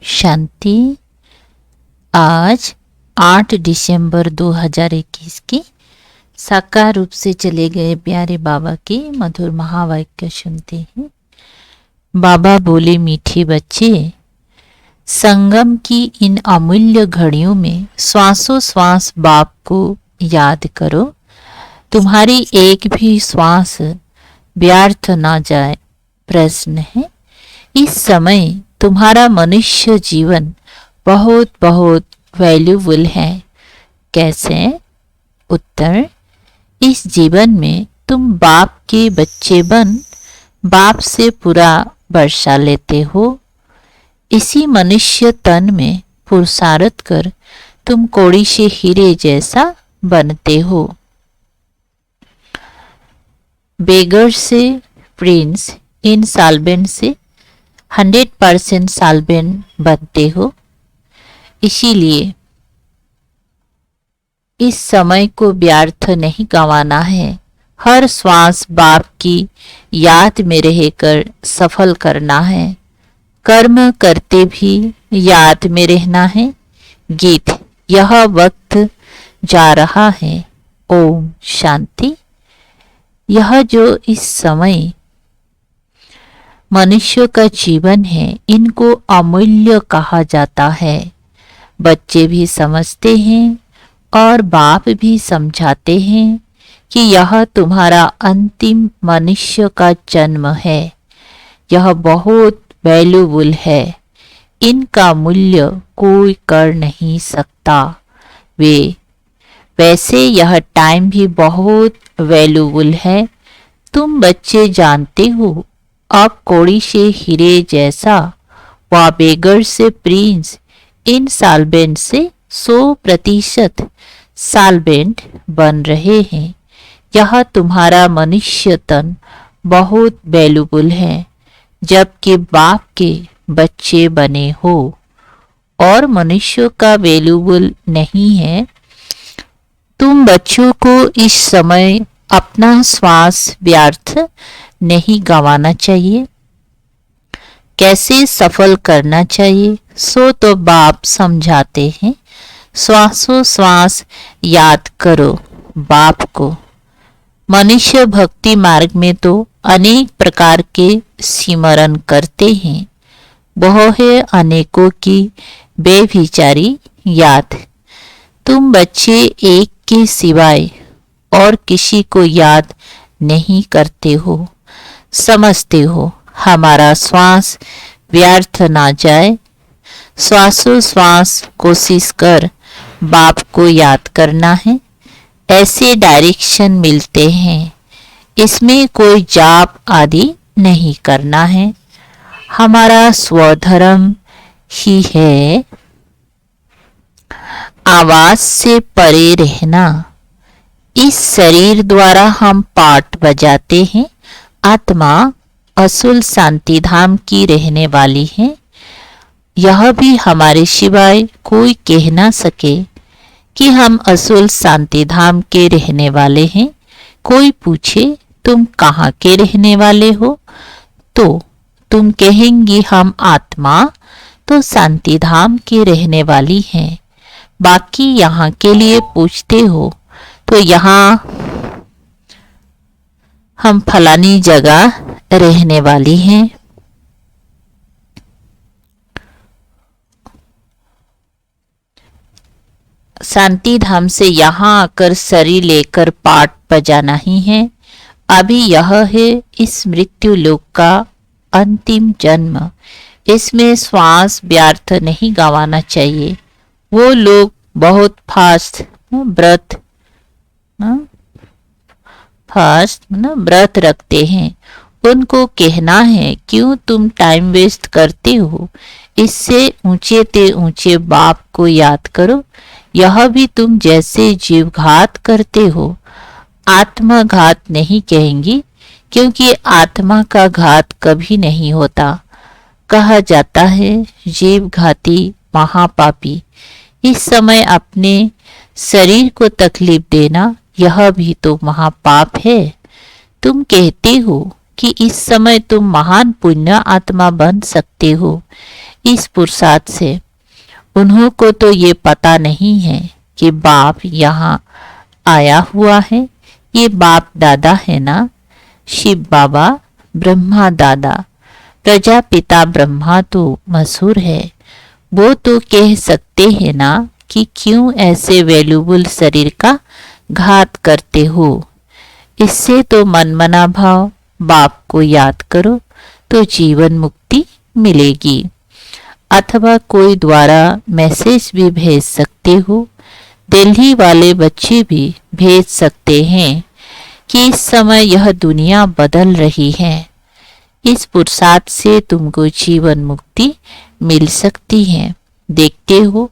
शांति। आज 8 दिसंबर 2021 की साकार रूप से चले गए प्यारे बाबा के मधुर महावाक्य सुनते हैं। बाबा बोले, मीठे बच्चे, संगम की इन अमूल्य घड़ियों में श्वासों श्वास बाप को याद करो। तुम्हारी एक भी श्वास व्यर्थ ना जाए। प्रश्न है, इस समय तुम्हारा मनुष्य जीवन बहुत बहुत वैल्यूबल है। कैसे? उत्तर, इस जीवन में तुम बाप के बच्चे बन बाप से पूरा वर्षा लेते हो। इसी मनुष्य तन में पुरुषार्थ कर तुम कौड़ी से हीरे जैसा बनते हो। बेगर से प्रिंस, इनसॉल्वेंट से 100% सॉल्वेंट बनते हो। इसीलिए इस समय को व्यर्थ नहीं गंवाना है। हर श्वास बाप की याद में रहकर सफल करना है। कर्म करते भी याद में रहना है। गीत, यह वक्त जा रहा है। ओम शांति। यह जो इस समय मनुष्य का जीवन है, इनको अमूल्य कहा जाता है। बच्चे भी समझते हैं और बाप भी समझाते हैं कि यह तुम्हारा अंतिम मनुष्य का जन्म है। यह बहुत वैल्यूबल है। इनका मूल्य कोई कर नहीं सकता। वैसे यह टाइम भी बहुत वैल्यूबल है। तुम बच्चे जानते हो, अब कौड़ी से हीरे जैसा व बेगर से प्रिंस, इनसॉल्वेंट से 100% सॉल्वेंट बन रहे हैं। यह तुम्हारा मनुष्य तन बहुत वैल्यूबल है, जबकि बाप के बच्चे बने हो और मनुष्य का वैल्यूबल नहीं है। तुम बच्चों को इस समय अपना श्वास व्यर्थ नहीं गंवाना चाहिए। कैसे सफल करना चाहिए सो तो बाप समझाते हैं। श्वासों श्वास याद करो बाप को। मनुष्य भक्ति मार्ग में तो अनेक प्रकार के सिमरन करते हैं। वह है अनेकों की बेविचारी याद। तुम बच्चे एक के सिवाय और किसी को याद नहीं करते हो। समझते हो हमारा श्वास व्यर्थ ना जाए। श्वासों श्वास कोशिश कर बाप को याद करना है। ऐसे डायरेक्शन मिलते हैं। इसमें कोई जाप आदि नहीं करना है। हमारा स्वधर्म ही है आवाज से परे रहना। इस शरीर द्वारा हम पाठ बजाते हैं। आत्मा असुल शांति धाम की रहने वाली है। यह भी हमारे सिवाय कोई कह ना सके कि हम असुल शांति धाम के रहने वाले हैं। कोई पूछे तुम कहाँ के रहने वाले हो, तो तुम कहेंगी हम आत्मा तो शांति धाम के रहने वाली हैं। बाकी यहाँ के लिए पूछते हो तो यहाँ हम फलानी जगह रहने वाली हैं। शांति धाम से यहाँ आकर शरीर लेकर पाठ बजाना ही है। अभी यह है इस मृत्यु लोक का अंतिम जन्म। इसमें श्वास व्यर्थ नहीं गंवाना चाहिए। वो लोग बहुत फास्ट व्रत रखते हैं। उनको कहना है, क्यों तुम टाइम वेस्ट करते हो। इससे ऊंचे ते ऊंचे बाप को याद करो। यह भी तुम जैसे जीवघात करते हो। आत्मघात नहीं कहेंगी, क्योंकि आत्मा का घात कभी नहीं होता। कहा जाता है जीवघाती महापापी। इस समय अपने शरीर को तकलीफ देना यह भी तो महापाप है। तुम कहते हो कि इस समय तुम महान पुण्य आत्मा बन सकते हो। इस पुरुषार्थ से। उन्हों को तो ये पता नहीं है कि बाप यहाँ आया हुआ है, ये बाप दादा है ना, शिव बाबा, ब्रह्मा दादा। प्रजापिता ब्रह्मा तो मशहूर है, वो तो कह सकते हैं ना कि क्यों ऐसे वैल्यूबल शरीर का घात करते हो। इससे तो मनमना भाव बाप को याद करो तो जीवन मुक्ति मिलेगी। अथवा कोई द्वारा मैसेज भी भेज सकते हो। दिल्ली वाले बच्चे भी भेज सकते हैं कि इस समय यह दुनिया बदल रही है। इस पुरुषार्थ से तुमको जीवन मुक्ति मिल सकती है। देखते हो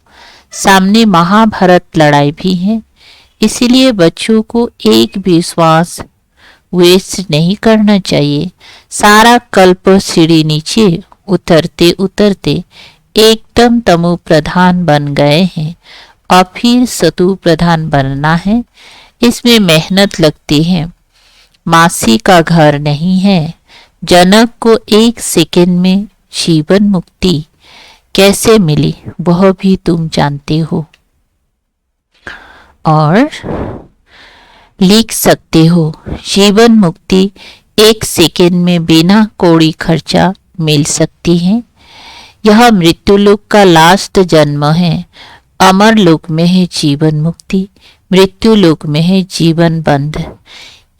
सामने महाभारत लड़ाई भी है, इसलिए बच्चों को एक भी श्वास वेस्ट नहीं करना चाहिए। सारा कल्प सीढ़ी नीचे उतरते उतरते एकदम तमो प्रधान बन गए हैं और फिर सतु प्रधान बनना है। इसमें मेहनत लगती है, मासी का घर नहीं है। जनक को 1 सेकंड में जीवन मुक्ति कैसे मिली वह भी तुम जानते हो और लिख सकते हो। जीवन मुक्ति 1 सेकंड में बिना कौड़ी खर्चा मिल सकती है। यह मृत्यु लोक का लास्ट जन्म है। अमर लोक में है जीवन मुक्ति, मृत्यु लोक में है जीवन बंध।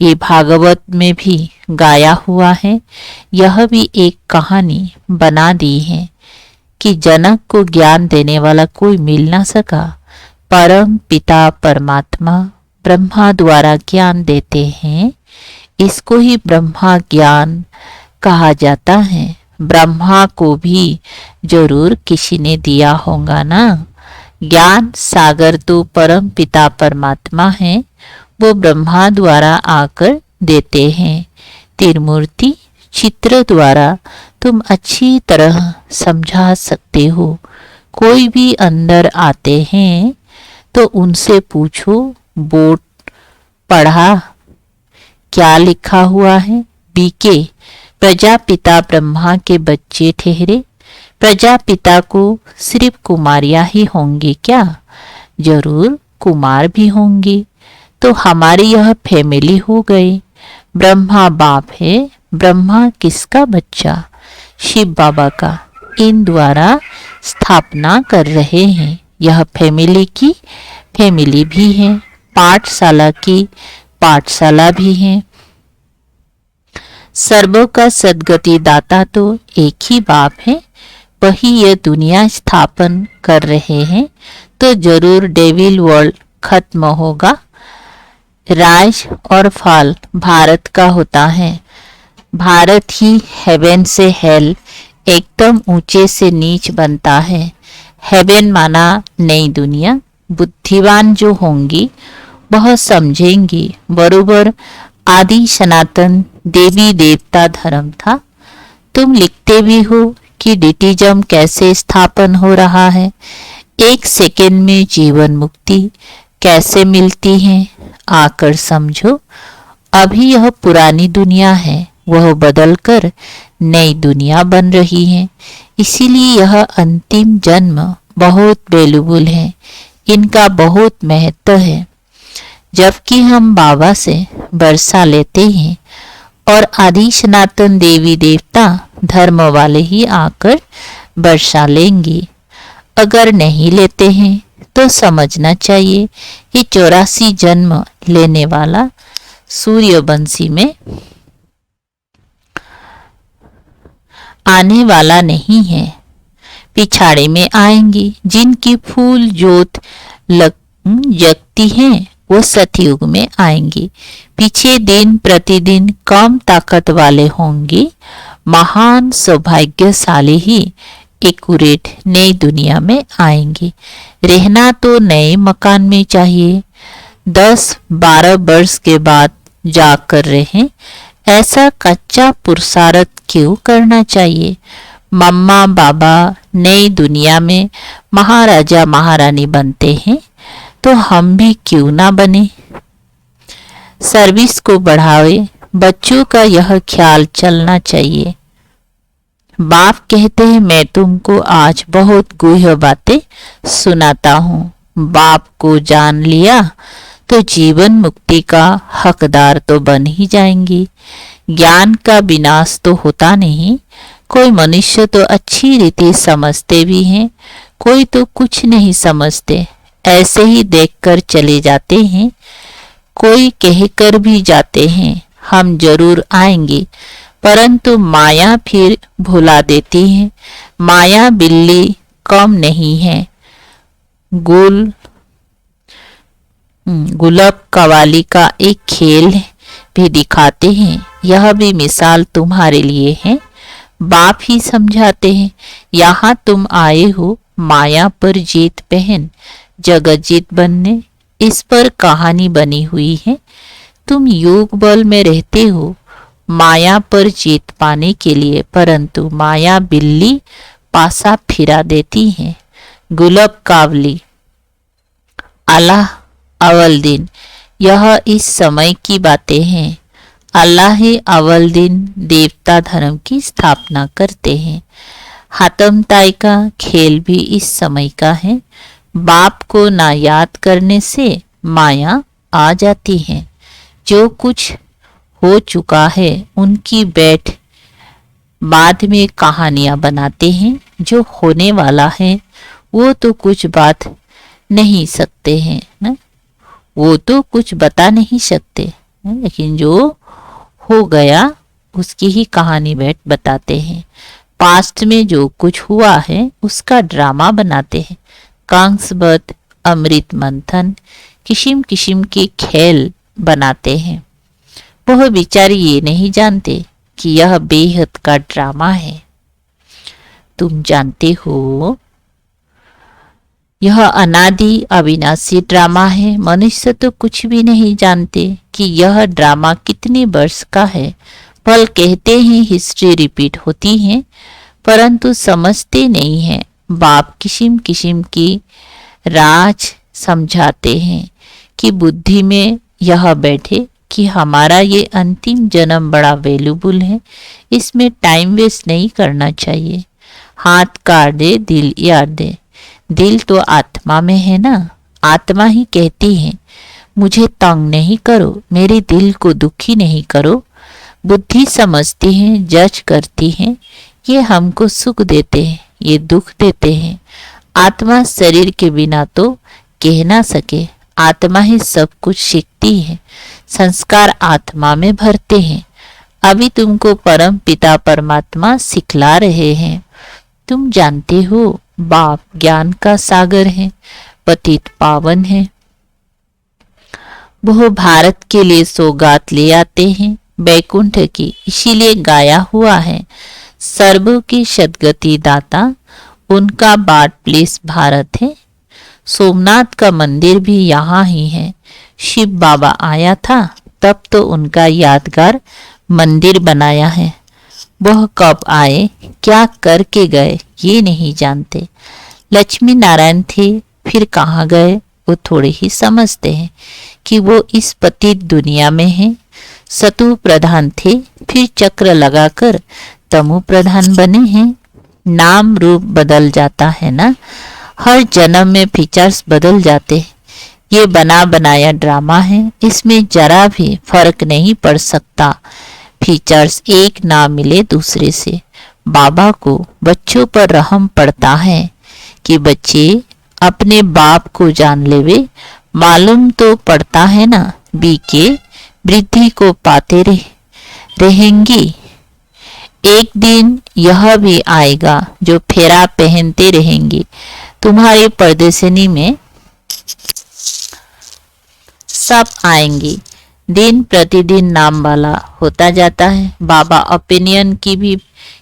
ये भागवत में भी गाया हुआ है। यह भी एक कहानी बना दी है कि जनक को ज्ञान देने वाला कोई मिल ना सका। परम पिता परमात्मा ब्रह्मा द्वारा ज्ञान देते हैं, इसको ही ब्रह्मा ज्ञान कहा जाता है। ब्रह्मा को भी जरूर किसी ने दिया होगा ना। ज्ञान सागर तो परम पिता परमात्मा है, वो ब्रह्मा द्वारा आकर देते हैं। त्रिमूर्ति चित्र द्वारा तुम अच्छी तरह समझा सकते हो। कोई भी अंदर आते हैं तो उनसे पूछो बोर्ड पढ़ा क्या लिखा हुआ है। बीके प्रजापिता ब्रह्मा के बच्चे ठहरे। प्रजापिता को सिर्फ कुमारियां ही होंगी क्या? जरूर कुमार भी होंगी। तो हमारी यह फैमिली हो गई। ब्रह्मा बाप है, ब्रह्मा किसका बच्चा? शिव बाबा का। इन द्वारा स्थापना कर रहे हैं। यह फैमिली की फैमिली भी है, पाठशाला की पाठशाला भी है। सर्वों का सदगति दाता तो एक ही बाप है, वही ये दुनिया स्थापन कर रहे हैं। तो जरूर डेविल वर्ल्ड खत्म होगा। राज और फल भारत का होता है। भारत ही हेवन से हेल, एकदम ऊंचे से नीच बनता है। हेवन माना नई दुनिया। बुद्धिवान जो होंगी वह समझेंगी बरोबर आदि सनातन देवी देवता धर्म था। तुम लिखते भी हो कि डिटिज्म कैसे स्थापन हो रहा है। 1 सेकेंड में जीवन मुक्ति कैसे मिलती है, आकर समझो। अभी यह पुरानी दुनिया है, वह बदलकर नई दुनिया बन रही है। इसीलिए यह अंतिम जन्म बहुत वैल्यूबल है, इनका बहुत महत्व है। जबकि हम बाबा से वर्षा लेते हैं और आदि सनातन देवी देवता धर्म वाले ही आकर वर्षा लेंगे। अगर नहीं लेते हैं तो समझना चाहिए कि 84 जन्म लेने वाला सूर्यवंशी में आने वाला नहीं है, पिछाड़े में आएंगी। जिनकी फूल जोत जगती है वो सतयुग में आएंगी। पीछे दिन प्रतिदिन कम ताकत वाले होंगे। महान सौभाग्यशाली ही एक्यूरेट नई दुनिया में आएंगे। रहना तो नए मकान में चाहिए। 10-12 वर्ष के बाद जाकर रहें, ऐसा कच्चा पुरुषार्थ क्यों करना चाहिए? मम्मा बाबा नई दुनिया में महाराजा महारानी बनते हैं तो हम भी क्यों ना बने। सर्विस को बढ़ावे, बच्चों का यह ख्याल चलना चाहिए। बाप कहते हैं मैं तुमको आज बहुत गूढ़ बातें सुनाता हूँ। बाप को जान लिया तो जीवन मुक्ति का हकदार तो बन ही जाएंगी। ज्ञान का विनाश तो होता नहीं। कोई मनुष्य तो अच्छी रीति समझते भी हैं, कोई तो कुछ नहीं समझते, ऐसे ही देखकर चले जाते हैं। कोई कहकर भी जाते हैं हम जरूर आएंगे, परंतु माया फिर भुला देती है। माया बिल्ली कम नहीं है। गुलब कवाली का एक खेल भी दिखाते हैं। यह भी मिसाल तुम्हारे लिए है। बाप ही समझाते हैं, यहाँ तुम आए हो माया पर जीत पहन जगत जीत बनने। इस पर कहानी बनी हुई है। तुम योग बल में रहते हो माया पर जीत पाने के लिए, परंतु माया बिल्ली पासा फिरा देती है। गुलब कावली। अल्लाह अव्वल दिन। यह इस समय की बातें हैं। अल्लाह ही अव्वल दिन देवता धर्म की स्थापना करते हैं। हातम ताई का खेल भी इस समय का है। बाप को ना याद करने से माया आ जाती है। जो कुछ हो चुका है उनकी बैठ बाद में कहानियां बनाते हैं। जो होने वाला है वो तो कुछ बात नहीं सकते हैं ना, वो तो कुछ बता नहीं सकते, लेकिन जो हो गया उसकी ही कहानी बैठ बताते हैं। पास्ट में जो कुछ हुआ है उसका ड्रामा बनाते हैं। कांसबद्ध अमृत मंथन किस्म किस्म के खेल बनाते हैं। वह बेचारे ये नहीं जानते कि यह बेहद का ड्रामा है। तुम जानते हो यह अनादि अविनाशी ड्रामा है। मनुष्य तो कुछ भी नहीं जानते कि यह ड्रामा कितने वर्ष का है। पल कहते हैं हिस्ट्री रिपीट होती है, परंतु समझते नहीं हैं। बाप किस्म किस्म की राज समझाते हैं कि बुद्धि में यह बैठे कि हमारा ये अंतिम जन्म बड़ा वैल्यूबल है, इसमें टाइम वेस्ट नहीं करना चाहिए। हाथ काट दे दिल याद दे। दिल तो आत्मा में है ना। आत्मा ही कहती है मुझे तंग नहीं करो, मेरे दिल को दुखी नहीं करो। बुद्धि समझती है, जज करती है, ये हमको सुख देते हैं, ये दुख देते हैं। आत्मा शरीर के बिना तो कह ना सके। आत्मा ही सब कुछ सीखती है। संस्कार आत्मा में भरते हैं। अभी तुमको परम पिता परमात्मा सिखला रहे हैं। तुम जानते हो बाप ज्ञान का सागर है, पतित पावन है। वो भारत के लिए सौगात ले आते हैं बैकुंठ की, इसीलिए गाया हुआ है सर्वों की सदगति दाता, उनका बाट प्लेस भारत है। सोमनाथ का मंदिर भी यहाँ ही है। शिव बाबा आया था तब तो उनका यादगार मंदिर बनाया है। वह कब आए क्या करके गए ये नहीं जानते। लक्ष्मी नारायण थे फिर कहाँ गए वो थोड़े ही समझते हैं कि वो इस पतित दुनिया में हैं। सतु प्रधान थे फिर चक्र लगाकर तमु प्रधान बने हैं। नाम रूप बदल जाता है ना, हर जन्म में फीचर्स बदल जाते हैं। ये बना बनाया ड्रामा है, इसमें जरा भी फर्क नहीं पड़ सकता। फीचर्स एक ना मिले दूसरे से। बाबा को बच्चों पर रहम पड़ता है कि बच्चे अपने बाप को जान लेवे। मालूम तो पड़ता है ना बीके वृद्धि को पाते रहेंगी। एक दिन यह भी आएगा जो फेरा पहनते रहेंगे। तुम्हारी प्रदर्शनी में सब आएंगे। दिन प्रतिदिन नाम वाला होता जाता है। बाबा ओपिनियन की भी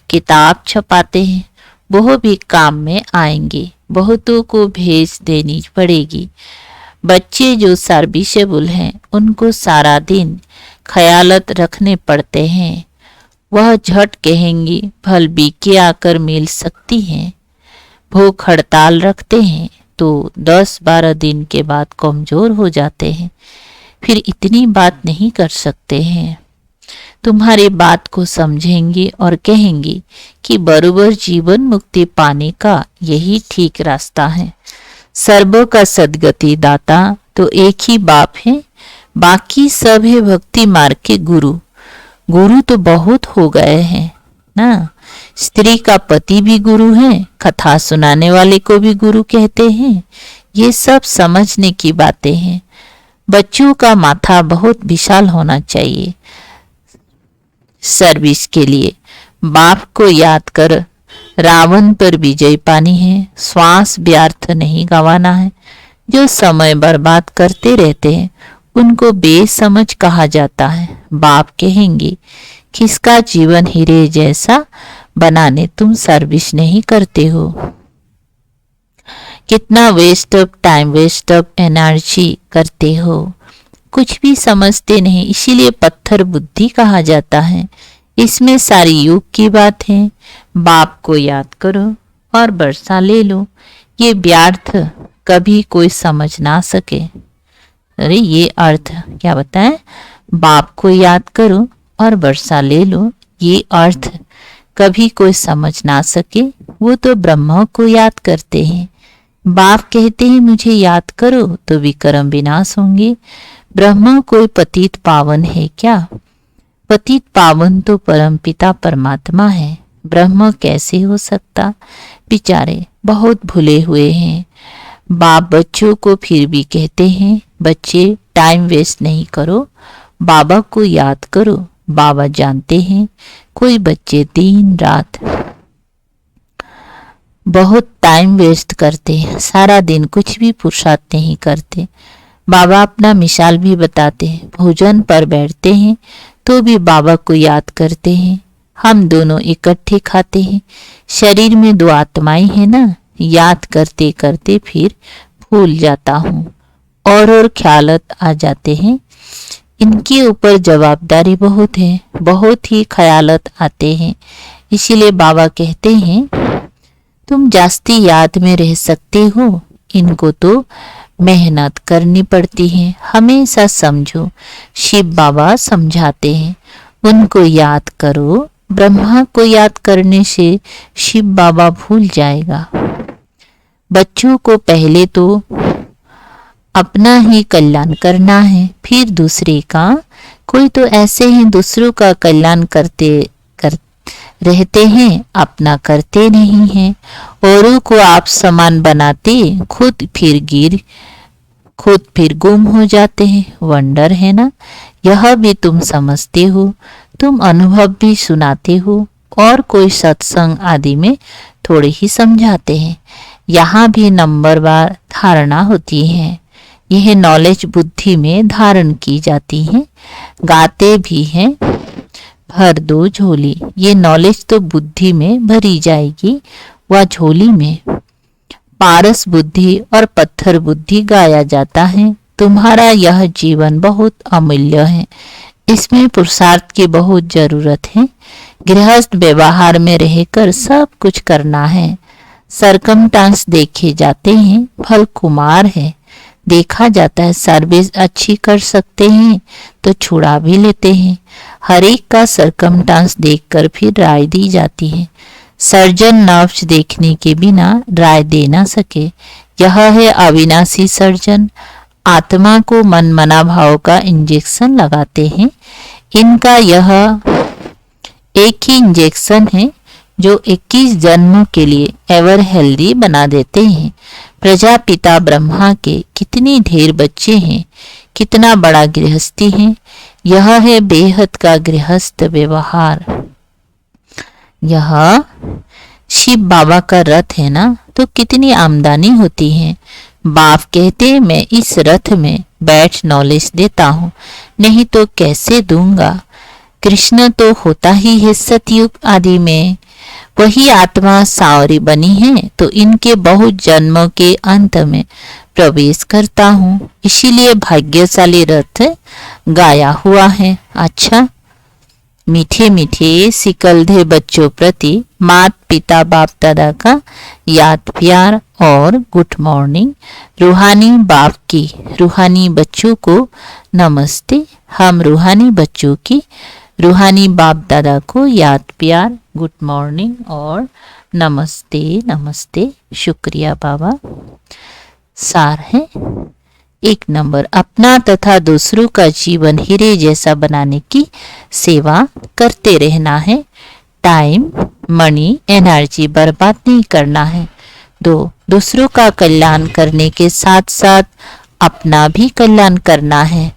किताब छपाते हैं, वो भी काम में आएंगे। बहुतों को भेज देनी पड़ेगी। बच्चे जो सर्विसेबल हैं उनको सारा दिन ख्यालत रखने पड़ते हैं। वह झट कहेंगी भल बीके आकर मिल सकती हैं। भूख हड़ताल रखते हैं तो 10-12 दिन के बाद कमजोर हो जाते हैं, फिर इतनी बात नहीं कर सकते हैं। तुम्हारी बात को समझेंगे और कहेंगे कि बरोबर जीवन मुक्ति पाने का यही ठीक रास्ता है। सर्व का सद्गति दाता तो एक ही बाप है, बाकी सब है भक्ति मार्ग के गुरु। गुरु तो बहुत हो गए हैं ना। स्त्री का पति भी गुरु है, कथा सुनाने वाले को भी गुरु कहते हैं। ये सब समझने की बातें हैं। बच्चों का माथा बहुत विशाल होना चाहिए सर्विस के लिए। बाप को याद कर रावण पर विजय पानी है। श्वास व्यर्थ नहीं गंवाना है। जो समय बर्बाद करते रहते हैं उनको बेसमझ कहा जाता है। बाप कहेंगे किसका जीवन हीरे जैसा बनाने तुम सर्विस नहीं करते हो। कितना waste of time, waste of energy करते हो, कुछ भी समझते नहीं। इसीलिए पत्थर बुद्धि कहा जाता है। इसमें सारी युग की बात है। बाप को याद करो और वर्षा ले लो। ये व्यर्थ कभी कोई समझ ना सके। अरे ये अर्थ क्या बताएं? बाप को याद करो और वर्षा ले लो। ये अर्थ कभी कोई समझ ना सके। वो तो ब्रह्मा को याद करते हैं। बाप कहते हैं मुझे याद करो तो विक्रम विनाश होंगे। ब्रह्मा कोई पतित पावन है क्या? पतित पावन तो परमपिता परमात्मा है। ब्रह्म कैसे हो सकता? बेचारे बहुत भूले हुए हैं। बाप बच्चों को फिर भी कहते हैं बच्चे टाइम वेस्ट नहीं करो, बाबा को याद करो। बाबा जानते हैं कोई बच्चे दिन रात बहुत टाइम वेस्ट करते हैं, सारा दिन कुछ भी पुरुषार्थ नहीं करते। बाबा अपना मिसाल भी बताते हैं। भोजन पर बैठते हैं तो भी बाबा को याद करते हैं। हम दोनों इकट्ठे खाते हैं। शरीर में दो आत्माएं हैं ना। याद करते करते फिर भूल जाता हूँ और ख्यालत आ जाते हैं। इनके ऊपर जवाबदारी बहुत है, बहुत ही ख्यालत आते हैं। इसीलिए बाबा कहते हैं तुम जास्ती याद में रह सकते हो, इनको तो मेहनत करनी पड़ती है। हमेशा समझो। शिव बाबा समझाते हैं उनको याद करो। ब्रह्मा को याद करने से शिव बाबा भूल जाएगा। बच्चों को पहले तो अपना ही कल्याण करना है, फिर दूसरे का। कोई तो ऐसे ही दूसरों का कल्याण करते रहते हैं, अपना करते नहीं हैं। औरों को आप समान बनाते, खुद फिर गुम हो जाते हैं। वंडर है ना। यह भी तुम समझते हो। तुम अनुभव भी सुनाते हो और कोई सत्संग आदि में थोड़े ही समझाते हैं। यहाँ भी नंबरवार धारणा होती है। यह नॉलेज बुद्धि में धारण की जाती है। गाते भी हैं भर दो झोली। ये नॉलेज तो बुद्धि में भरी जाएगी, वह झोली में। पारस बुद्धि और पत्थर बुद्धि गाया जाता है। तुम्हारा यह जीवन बहुत अमूल्य है। इसमें पुरुषार्थ की बहुत जरूरत है। गृहस्थ व्यवहार में रहकर सब कुछ करना है। सरकमस्टांस देखे जाते हैं, फल कुमार है। देखा जाता है सर्विस अच्छी कर सकते हैं तो छुड़ा भी लेते हैं। हर एक का सरकमस्टांस देखकर फिर राय दी जाती है। सर्जन नफ्स देखने के बिना राय दे ना सके। यह है अविनाशी सर्जन। आत्मा को मन मना भाव का इंजेक्शन लगाते हैं। इनका यह एक ही इंजेक्शन है जो 21 जन्मों के लिए एवर हेल्दी बना देते हैं। प्रजापिता ब्रह्मा के कितनी ढेर बच्चे हैं, कितना बड़ा गृहस्थी है। यह है बेहद का गृहस्थ व्यवहार। यह शिव बाबा का रथ है ना, तो कितनी आमदनी होती है। बाप कहते हैं मैं इस रथ में बैठ नॉलेज देता हूँ, नहीं तो कैसे दूंगा। कृष्ण तो होता ही है सतयुग आदि में। वही आत्मा सावरी बनी है तो इनके बहुत जन्मों के अंत में प्रवेश करता हूँ। इसीलिए भाग्यशाली रथ गाया हुआ है। अच्छा, मीठे मीठे सिकलधे बच्चों प्रति मात पिता बाप दादा का याद प्यार और गुड मॉर्निंग। रूहानी बाप की रूहानी बच्चों को नमस्ते। हम रूहानी बच्चों की रूहानी बाप दादा को याद प्यार, गुड मॉर्निंग और नमस्ते नमस्ते। शुक्रिया बाबा। सार है 1 नंबर, अपना तथा दूसरों का जीवन हीरे जैसा बनाने की सेवा करते रहना है। टाइम, मनी, एनर्जी बर्बाद नहीं करना है। 2, दूसरों का कल्याण करने के साथ साथ अपना भी कल्याण करना है।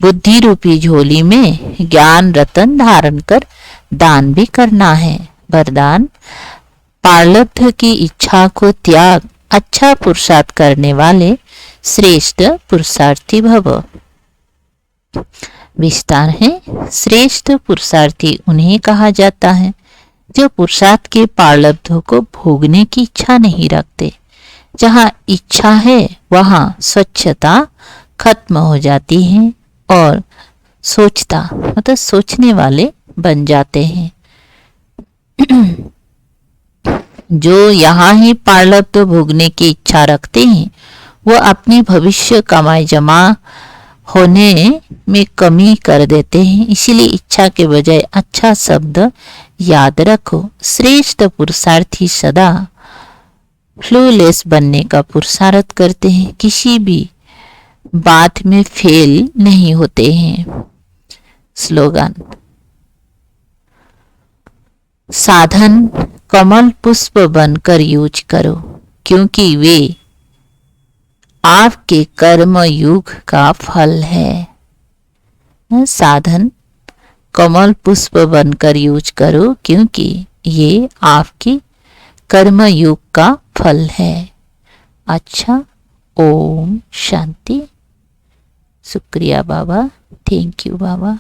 बुद्धि रूपी झोली में ज्ञान रतन धारण कर दान भी करना है। वरदान, प्रारब्ध की इच्छा को त्याग अच्छा पुरुषार्थ करने वाले श्रेष्ठ पुरुषार्थी भव। विस्तार है, श्रेष्ठ पुरुषार्थी उन्हें कहा जाता है जो पुरुषार्थ के प्रारब्धों को भोगने की इच्छा नहीं रखते। जहाँ इच्छा है वहाँ स्वच्छता खत्म हो जाती है और सोचता मतलब सोचने वाले बन जाते हैं। जो यहाँ ही प्रारब्ध भोगने की इच्छा रखते हैं वो अपनी भविष्य कमाई जमा होने में कमी कर देते हैं। इसीलिए इच्छा के बजाय अच्छा शब्द याद रखो। श्रेष्ठ पुरुषार्थी सदा फ्लूलेस बनने का पुरुषार्थ करते हैं, किसी भी बात में फेल नहीं होते हैं। स्लोगन, साधन कमल पुष्प बनकर यूज करो क्योंकि वे आपके कर्म युग का फल है। साधन कमल पुष्प बनकर यूज करो क्योंकि ये आपकी कर्म युग का फल है। अच्छा, ओम शांति। शुक्रिया बाबा, थैंक यू बाबा।